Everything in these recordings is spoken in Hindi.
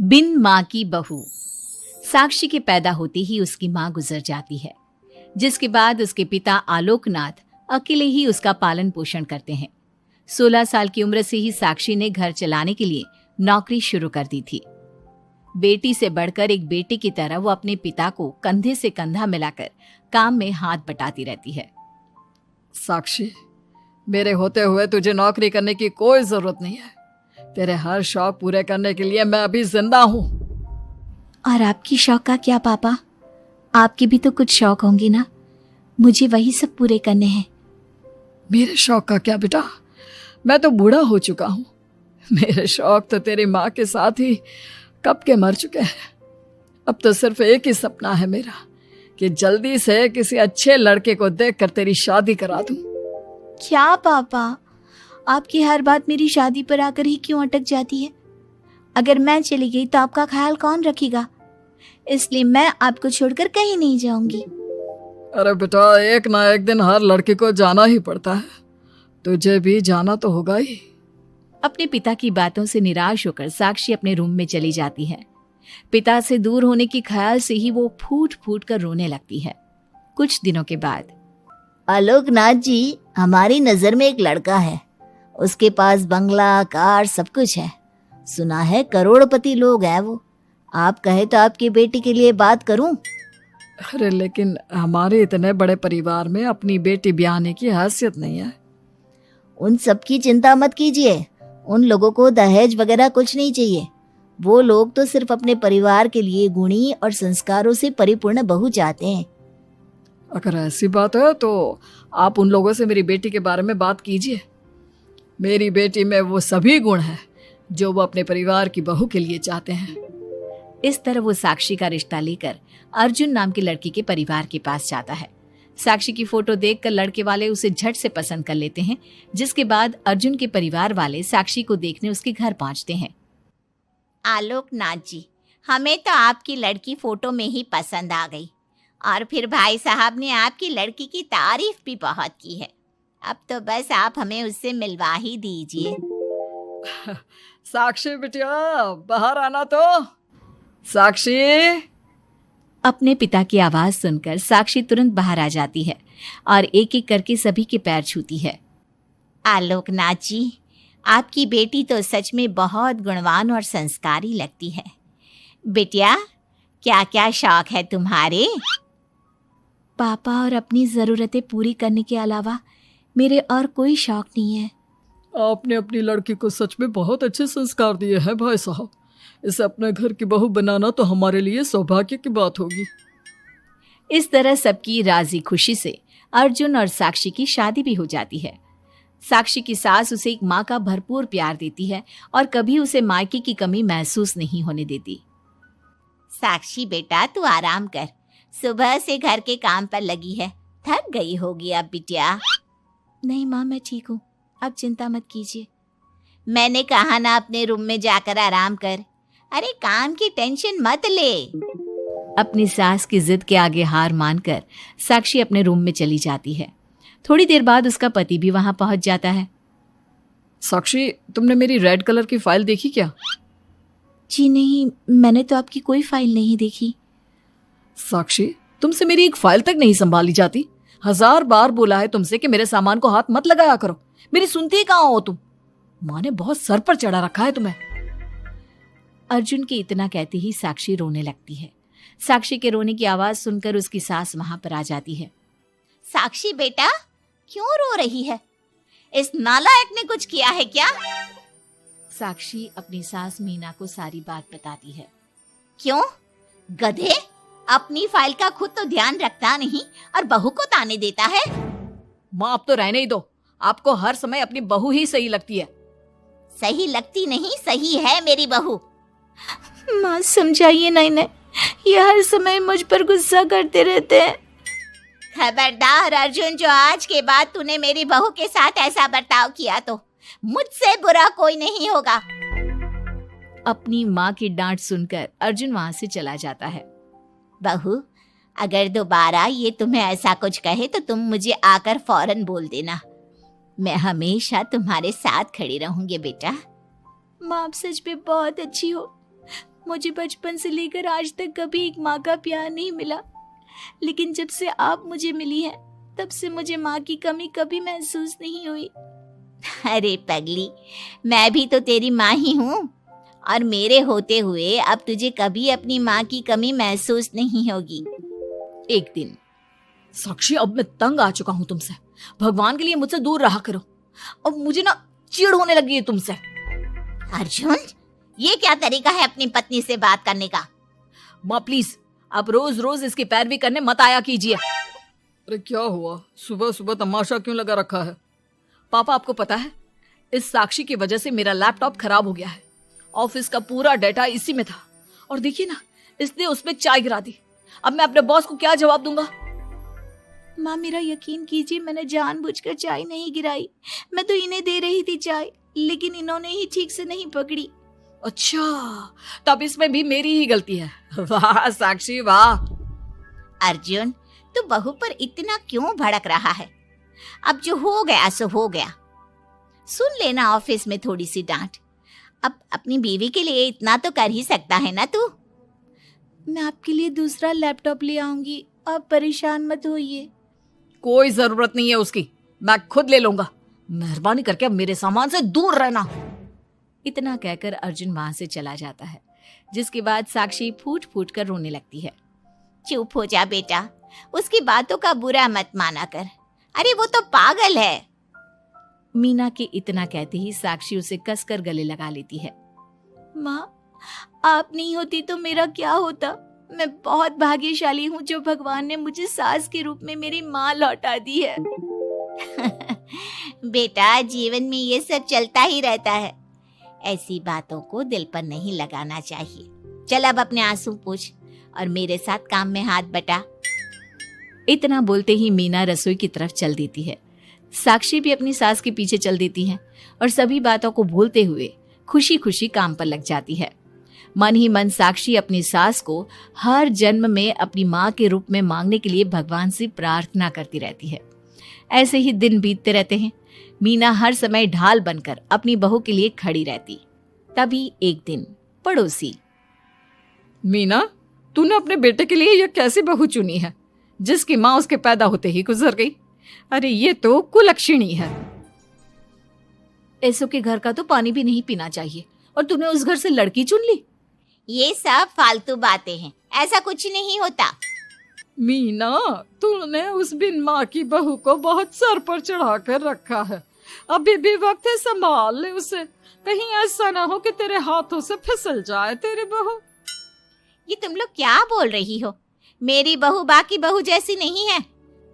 बिन माँ की बहू। साक्षी के पैदा होते ही उसकी माँ गुजर जाती है, जिसके बाद उसके पिता आलोकनाथ अकेले ही उसका पालन पोषण करते हैं। 16 साल की उम्र से ही साक्षी ने घर चलाने के लिए नौकरी शुरू कर दी थी। बेटी से बढ़कर एक बेटे की तरह वो अपने पिता को कंधे से कंधा मिलाकर काम में हाथ बटाती रहती है। साक्षी, मेरे होते हुए तुझे नौकरी करने की कोई जरूरत नहीं है। तेरे हर शौक पूरे करने के लिए मैं अभी जिंदा हूँ। और आपकी शौक का क्या पापा? आपके भी तो कुछ शौक होंगे ना, मुझे वही सब पूरे करने हैं। मेरे शौक का क्या बेटा, मैं तो बूढ़ा हो चुका हूँ। मेरे शौक तो तेरी माँ के साथ ही कब के मर चुके हैं। अब तो सिर्फ एक ही सपना है मेरा कि जल्दी से किसी अच्छे लड़के को देखकर तेरी शादी करा दूं। क्या पापा, आपकी हर बात मेरी शादी पर आकर ही क्यों अटक जाती है? अगर मैं चली गई तो आपका ख्याल कौन रखेगा? इसलिए मैं आपको छोड़कर कहीं नहीं जाऊंगी। अरे बेटा, एक ना एक दिन हर लड़के को जाना ही पड़ता है। तुझे भी जाना तो होगा ही। अपने पिता की बातों से निराश होकर साक्षी अपने रूम में चली जाती है। पिता से दूर होने के ख्याल से ही वो फूट फूट कर रोने लगती है। कुछ दिनों के बाद, आलोकनाथ जी, हमारी नजर में एक लड़का है। उसके पास बंगला, कार, सब कुछ है। सुना है करोड़पति लोग हैं वो। आप कहे तो आपकी बेटी के लिए बात करूं? अरे लेकिन हमारे इतने बड़े परिवार में अपनी बेटी ब्याहने की हैसियत नहीं है। उन सब की चिंता मत कीजिए। उन लोगों को दहेज वगैरह कुछ नहीं चाहिए। वो लोग तो सिर्फ अपने परिवार के लिए गुणी और संस्कारों से परिपूर्ण बहू चाहते हैं। अगर ऐसी बात है तो आप उन लोगों से मेरी बेटी के बारे में बात कीजिए। मेरी बेटी में वो सभी गुण हैं जो वो अपने परिवार की बहू के लिए चाहते हैं। इस तरह वो साक्षी का रिश्ता लेकर अर्जुन नाम की लड़की के परिवार के पास जाता है। साक्षी की फोटो देखकर लड़के वाले उसे झट से पसंद कर लेते हैं, जिसके बाद अर्जुन के परिवार वाले साक्षी को देखने उसके घर पहुंचते हैं। आलोकनाथ जी, हमें तो आपकी लड़की फोटो में ही पसंद आ गई, और फिर भाई साहब ने आपकी लड़की की तारीफ भी बहुत की है। अब तो बस आप हमें उससे मिलवा ही दीजिए। साक्षी बिटिया, बाहर आना तो। साक्षी। अपने पिता की आवाज सुनकर साक्षी तुरंत बाहर आ जाती है और एक एक करके सभी के पैर छूती है। आलोकनाथ जी, आपकी बेटी तो सच में बहुत गुणवान और संस्कारी लगती है। बिटिया, क्या क्या शौक है तुम्हारे? पापा, और अपनी ज़रूरतें पूरी करने के अलावा मेरे और कोई शौक नहीं है। आपने अपनी लड़की को सच में बहुत अच्छे संस्कार दिए हैं भाई साहब। इसे अपने घर की बहू बनाना तो हमारे लिए सौभाग्य की बात होगी। इस तरह सबकी राजी खुशी से अर्जुन और साक्षी की शादी भी हो जाती है। साक्षी की सास उसे एक माँ का भरपूर प्यार देती है और कभी उसे मायके की कमी महसूस नहीं होने देती। साक्षी बेटा, तू आराम कर। सुबह से घर के काम पर लगी है, थक गई होगी अब बिटिया। नहीं माँ, मैं ठीक हूँ, आप चिंता मत कीजिए। मैंने कहा ना, अपने रूम में जाकर आराम कर। अरे काम की टेंशन मत ले। अपनी सास की जिद के आगे हार मानकर साक्षी अपने रूम में चली जाती है। थोड़ी देर बाद उसका पति भी वहां पहुंच जाता है। साक्षी, तुमने मेरी रेड कलर की फाइल देखी क्या? जी नहीं, मैंने तो आपकी कोई फाइल नहीं देखी। साक्षी, तुमसे मेरी एक फाइल तक नहीं संभाली जाती। 1000 बार बोला है तुमसे कि मेरे सामान को हाथ मत लगाया करो। मेरी सुनती ही कहाँ हो तुम? माँ ने बहुत सर पर चढ़ा रखा है तुम्हें। अर्जुन के इतना कहते ही साक्षी रोने लगती है। साक्षी के रोने की आवाज सुनकर उसकी सास वहां पर आ जाती है। साक्षी बेटा, क्यों रो रही है? इस नालायक ने कुछ किया है क्या? साक्षी अपनी सास मीना को सारी बात बताती है। क्यों? गधे, अपनी फाइल का खुद तो ध्यान रखता नहीं और बहू को ताने देता है। माँ, अब तो रहने ही दो। आपको हर समय अपनी बहू ही सही लगती है। सही लगती नहीं, सही है मेरी बहू। माँ समझाइए ना इन्हें, ये हर समय मुझ पर गुस्सा करते रहते हैं। खबरदार अर्जुन, जो आज के बाद तूने मेरी बहू के साथ ऐसा बर्ताव किया तो मुझसे बुरा कोई नहीं होगा। अपनी माँ की डांट सुनकर अर्जुन वहां से चला जाता है। बहू, अगर दोबारा ये तुम्हें ऐसा कुछ कहे तो तुम मुझे आकर फौरन बोल देना। मैं हमेशा तुम्हारे साथ खड़ी रहूंगी बेटा। माँ, आप सच में बहुत अच्छी हो। मुझे बचपन से लेकर आज तक कभी एक माँ का प्यार नहीं मिला, लेकिन जब से आप मुझे मिली हैं तब से मुझे माँ की कमी कभी महसूस नहीं हुई। अरे पगली, मैं भी तो तेरी माँ ही हूँ, और मेरे होते हुए अब तुझे कभी अपनी माँ की कमी महसूस नहीं होगी। एक दिन, साक्षी, अब मैं तंग आ चुका हूँ तुमसे। भगवान के लिए मुझसे दूर रहा करो। अब मुझे ना चिढ़ होने लगी है तुमसे। अर्जुन, ये क्या तरीका है अपनी पत्नी से बात करने का? माँ प्लीज, आप रोज रोज इसकी पैरवी करने मत आया कीजिए। अरे क्या हुआ, सुबह सुबह तमाशा क्यों लगा रखा है? पापा, आपको पता है इस साक्षी की वजह से मेरा लैपटॉप खराब हो गया है। ऑफिस का पूरा डाटा इसी में था, और देखिए ना, इसने उसमें चाय गिरा दी। अब मैं अपने बॉस को क्या जवाब दूंगा? माँ मेरा यकीन कीजिए, मैंने जानबूझकर चाय नहीं गिराई। मैं तो इन्हें दे रही थी चाय, लेकिन इन्होंने ही ठीक से नहीं पकड़ी। अच्छा, तब इसमें भी मेरी ही गलती है। वाह साक्षी वाह। अर्जुन, तू बहू पर इतना क्यों भड़क रहा है? अब जो हो गया सो हो गया। सुन लेना ऑफिस में थोड़ी सी डांट। अब अपनी बीवी के लिए इतना तो कर ही सकता है ना तू। मैं आपके लिए दूसरा लैपटॉप ले आऊंगी, आप परेशान मत होइए। कोई जरूरत नहीं है उसकी, मैं खुद ले लूंगा। मेहरबानी करके अब मेरे सामान से दूर रहना। इतना कहकर अर्जुन वहां से चला जाता है, जिसके बाद साक्षी फूट फूट कर रोने लगती है। चुप हो जा बेटा, उसकी बातों का बुरा मत माना कर। अरे वो तो पागल है। मीना के इतना कहते ही साक्षी उसे कसकर गले लगा लेती है। माँ, आप नहीं होती तो मेरा क्या होता? मैं बहुत भाग्यशाली हूँ जो भगवान ने मुझे सास के रूप में मेरी माँ लौटा दी है। बेटा, जीवन में ये सब चलता ही रहता है, ऐसी बातों को दिल पर नहीं लगाना चाहिए। चल अब अपने आंसू पोंछ और मेरे साथ काम में हाथ बटा। इतना बोलते ही मीना रसोई की तरफ चल देती है। साक्षी भी अपनी सास के पीछे चल देती है और सभी बातों को भूलते हुए खुशी खुशी काम पर लग जाती है। मन ही मन साक्षी अपनी सास को हर जन्म में अपनी माँ के रूप में मांगने के लिए भगवान से प्रार्थना करती रहती है। ऐसे ही दिन बीतते रहते हैं। मीना हर समय ढाल बनकर अपनी बहू के लिए खड़ी रहती। तभी एक दिन पड़ोसी, मीना, तूने अपने बेटे के लिए यह कैसी बहू चुनी है जिसकी माँ उसके पैदा होते ही गुजर गई? अरे ये तो कुलक्षणी है। ऐसों के घर का तो पानी भी नहीं पीना चाहिए, और तूने उस घर से लड़की चुन ली। ये सब फालतू बातें हैं, ऐसा कुछ नहीं होता। मीना, तूने उस बिन माँ की बहू को बहुत सर पर चढ़ा कर रखा है। अभी भी वक्त है, संभाल ले उसे। कहीं ऐसा ना हो कि तेरे हाथों से फिसल जाए तेरी बहू। ये तुम लोग क्या बोल रही हो? मेरी बहू बाकी बहू जैसी नहीं है,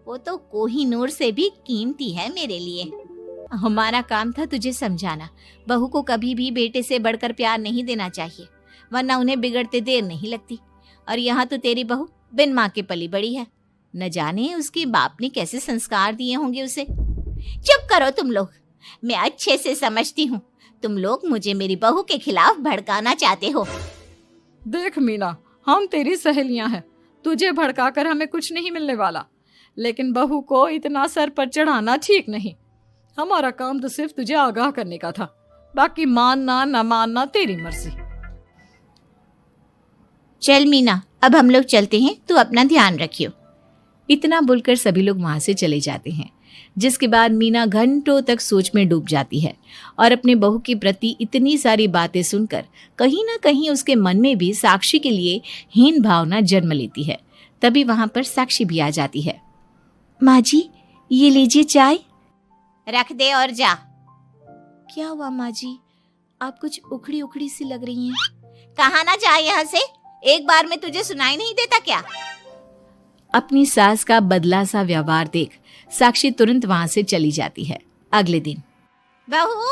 वो तो कोहिनूर से भी कीमती है मेरे लिए। हमारा काम था तुझे समझाना। बहू को कभी भी बेटे से बढ़कर प्यार नहीं देना चाहिए, वरना उन्हें बिगड़ते देर नहीं लगती। और यहाँ तो तेरी बहू बिन माँ के पली बड़ी है। न जाने उसके बाप ने कैसे संस्कार दिए होंगे उसे। चुप करो तुम लोग, मैं अच्छे से समझती हूँ तुम लोग मुझे मेरी बहू के खिलाफ भड़काना चाहते हो। देख मीना, हम तेरी सहेलियां हैं, तुझे भड़काकर हमें कुछ नहीं मिलने वाला, लेकिन बहू को इतना सर पर चढ़ाना ठीक नहीं। हमारा काम तो सिर्फ तुझे आगाह करने का था, बाकी मानना न मानना तेरी मर्जी। चल मीना, अब हम लोग चलते हैं, तू अपना ध्यान रखियो। इतना बोलकर सभी लोग वहां से चले जाते हैं, जिसके बाद मीना घंटों तक सोच में डूब जाती है और अपने बहू के प्रति इतनी सारी बातें सुनकर कहीं ना कहीं उसके मन में भी साक्षी के लिए हीन भावना जन्म लेती है। तभी वहां पर साक्षी भी आ जाती है। माँ जी, ये लीजिए चाय। रख दे और जा। क्या हुआ माँ जी, आप कुछ उखड़ी उखड़ी सी लग रही हैं। कहाँ ना जाए यहाँ से, एक बार में तुझे सुनाई नहीं देता क्या? अपनी सास का बदला सा व्यवहार देख साक्षी तुरंत वहां से चली जाती है। अगले दिन, बहू,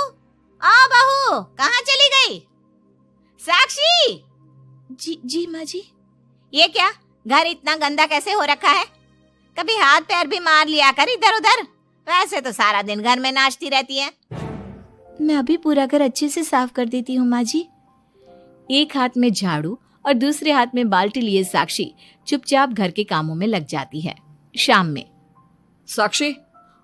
बहू, कहाँ चली गई? साक्षी! जी माँ जी। ये क्या, घर इतना गंदा कैसे हो रखा है? कभी हाथ पैर भी मार लिया कर इधर उधर, वैसे तो सारा दिन घर में नाचती रहती है। मैं अभी पूरा घर अच्छे से साफ कर देती हूँ माँ जी। एक हाथ में झाड़ू और दूसरे हाथ में बाल्टी लिए साक्षी चुपचाप घर के कामों में लग जाती है। शाम में, साक्षी,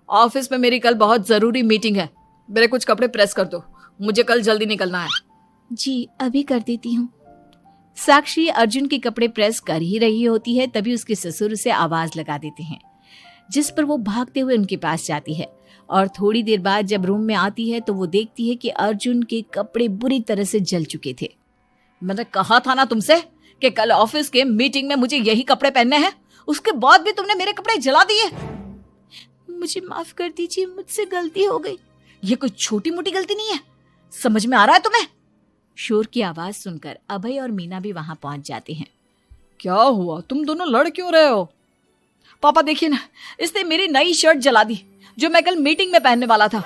ऑफिस में मेरी कल बहुत जरूरी मीटिंग है, मेरे कुछ कपड़े प्रेस कर दो, मुझे कल जल्दी निकलना है। जी अभी कर देती हूँ। साक्षी अर्जुन के कपड़े प्रेस कर ही रही होती है, तभी उसके ससुर उसे आवाज लगा देते हैं, जिस पर वो भागते हुए उनके पास जाती है। और थोड़ी देर बाद जब रूम में आती है तो वो देखती है कि अर्जुन के कपड़े बुरी तरह से जल चुके थे। मैंने कहा था ना तुमसे कि कल ऑफिस के मीटिंग में मुझे यही कपड़े पहनने हैं, उसके बाद भी तुमने मेरे कपड़े जला दिए। मुझे माफ कर दीजिए, मुझसे गलती हो गई। ये कोई छोटी मोटी गलती नहीं है, समझ में आ रहा है तुम्हें? शोर की आवाज सुनकर अभय और मीना भी वहां पहुंच जाते हैं। क्या हुआ, तुम दोनों लड़ क्यों रहे हो? पापा देखिए ना, इसने मेरी नई शर्ट जला दी जो मैं कल मीटिंग में पहनने वाला था।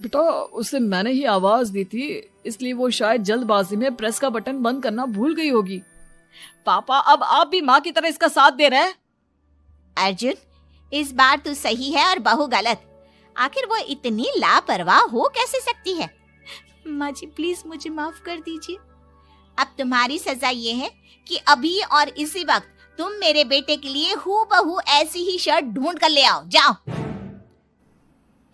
बेटा उसे मैंने ही आवाज दी थी, इसलिए वो शायद जल्दबाजी में प्रेस का बटन बंद करना भूल गई होगी। पापा अब आप भी माँ की तरह इसका साथ दे रहे हैं। अर्जुन, इस बार तू सही है और बहू गलत। आखिर वो इतनी लापरवाह हो कैसे सकती है? माँ जी प्लीज मुझे माफ कर दीजिए। अब तुम्हारी सजा ये है कि अभी और इसी वक्त तुम मेरे बेटे के लिए हूबहू ऐसी ही शर्ट ढूंढ कर ले आओ। जाओ।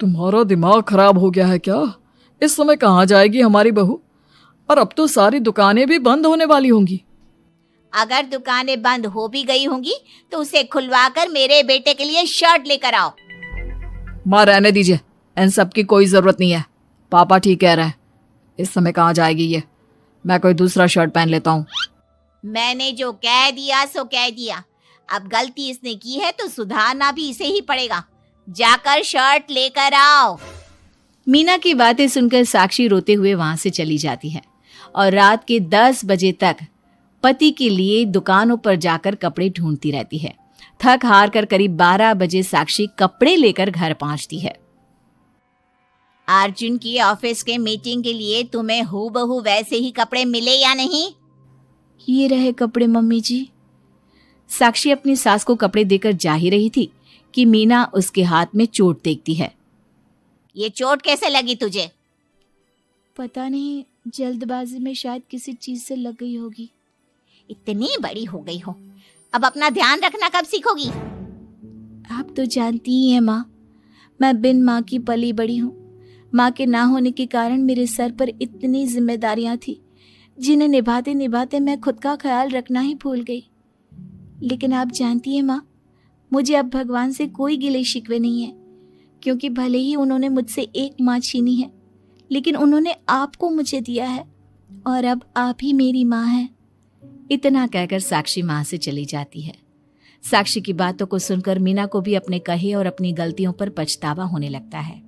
तुम्हारा दिमाग खराब हो गया है क्या? इस समय कहाँ जाएगी हमारी बहू? और अब तो सारी दुकानें भी बंद होने वाली होंगी। अगर दुकानें बंद हो भी गई होंगी तो उसे खुलवाकर मेरे बेटे के लिए शर्ट लेकर आओ। माँ रहने दीजिए, इन सब की कोई जरूरत नहीं है। पापा ठीक कह रहे हैं, इस समय कहाँ जाएगी ये? मैं कोई दूसरा शर्ट पहन लेता हूँ। मैंने जो कह दिया सो कह दिया। अब गलती इसने की है तो सुधारना भी इसे ही पड़ेगा। जाकर शर्ट लेकर आओ। मीना की बातें सुनकर साक्षी रोते हुए वहां से चली जाती है और रात के 10 बजे तक पति के लिए दुकानों पर जाकर कपड़े ढूंढती रहती है। थक हार कर करीब 12 बजे साक्षी कपड़े लेकर घर पहुंचती है। अर्जुन की ऑफिस के मीटिंग के लिए तुम्हें हूबहू वैसे ही कपड़े मिले या नहीं? ये रहे कपड़े मम्मी जी। साक्षी अपनी सास को कपड़े देकर जा ही रही थी कि मीना उसके हाथ में चोट देखती है। ये चोट कैसे लगी तुझे? पता नहीं, जल्दबाजी में शायद किसी चीज से लग गई होगी। इतनी बड़ी हो गई हो, अब अपना ध्यान रखना कब सीखोगी? आप तो जानती ही हैं माँ, मैं बिन माँ की पली बड़ी हूँ। माँ के ना होने के कारण मेरे सर पर इतनी जिम्मेदारियां थी जिन्हें निभाते निभाते मैं खुद का ख्याल रखना ही भूल गई। लेकिन आप जानती हैं माँ, मुझे अब भगवान से कोई गिले शिकवे नहीं है, क्योंकि भले ही उन्होंने मुझसे एक माँ छीनी है, लेकिन उन्होंने आपको मुझे दिया है और अब आप ही मेरी माँ हैं। इतना कहकर साक्षी माँ से चली जाती है। साक्षी की बातों को सुनकर मीना को भी अपने कहे और अपनी गलतियों पर पछतावा होने लगता है,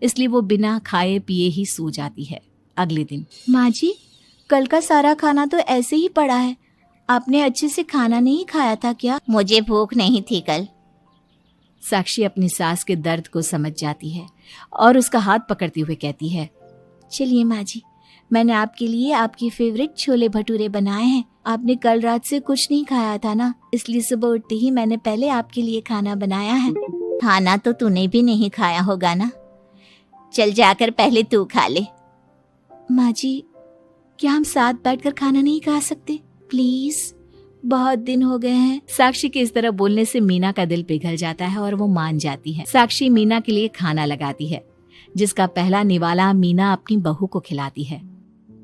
इसलिए वो बिना खाए पिए ही सो जाती है। अगले दिन, माँ जी कल का सारा खाना तो ऐसे ही पड़ा है, आपने अच्छे से खाना नहीं खाया था क्या? मुझे भूख नहीं थी कल। साक्षी अपनी सास के दर्द को समझ जाती है और उसका हाथ पकड़ते हुए कहती है, चलिए माँ जी, मैंने आपके लिए आपकी फेवरेट छोले भटूरे बनाए हैं। आपने कल रात से कुछ नहीं खाया था ना, इसलिए सुबह उठते ही मैंने पहले आपके लिए खाना बनाया है। खाना तो तूने भी नहीं खाया होगा ना, चल जाकर पहले तू खा ले। माँ जी क्या हम साथ बैठकर खाना नहीं खा सकते प्लीज? बहुत दिन हो गए हैं। साक्षी के इस तरह बोलने से मीना का दिल पिघल जाता है और वो मान जाती है। साक्षी मीना के लिए खाना लगाती है, जिसका पहला निवाला मीना अपनी बहू को खिलाती है।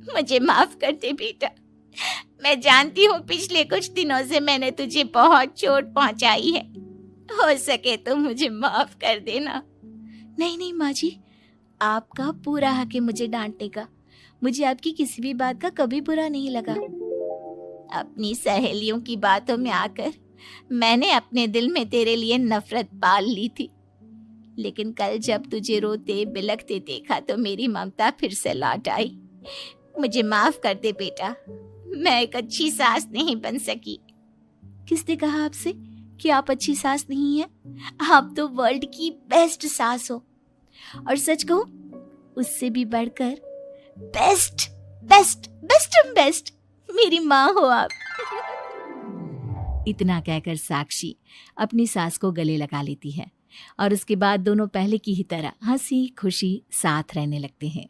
मुझे माफ कर दे बेटा, मैं जानती हूँ पिछले कुछ दिनों से मैंने तुझे बहुत चोट पहुँचाई है, हो सके तो मुझे माफ कर देना। नहीं नहीं माँ जी, आपका पूरा हक है मुझे डांटने का। मुझे आपकी किसी भी बात का कभी बुरा नहीं लगा। अपनी सहेलियों की बातों में आकर मैंने अपने दिल में तेरे लिए नफरत पाल ली थी, लेकिन कल जब तुझे रोते बिलखते देखा तो मेरी ममता फिर से लौट आई। मुझे माफ कर दे बेटा, मैं एक अच्छी सास नहीं बन सकी। किसने कहा आपसे कि आप अच्छी सास नहीं हैं? आप तो वर्ल्ड की बेस्ट सास हो, और सच कहूं उससे भी बढ़कर बेस्ट बेस्ट बेस्ट बेस्ट मेरी माँ हो आप। इतना कहकर साक्षी अपनी सास को गले लगा लेती है और उसके बाद दोनों पहले की ही तरह हंसी खुशी साथ रहने लगते हैं।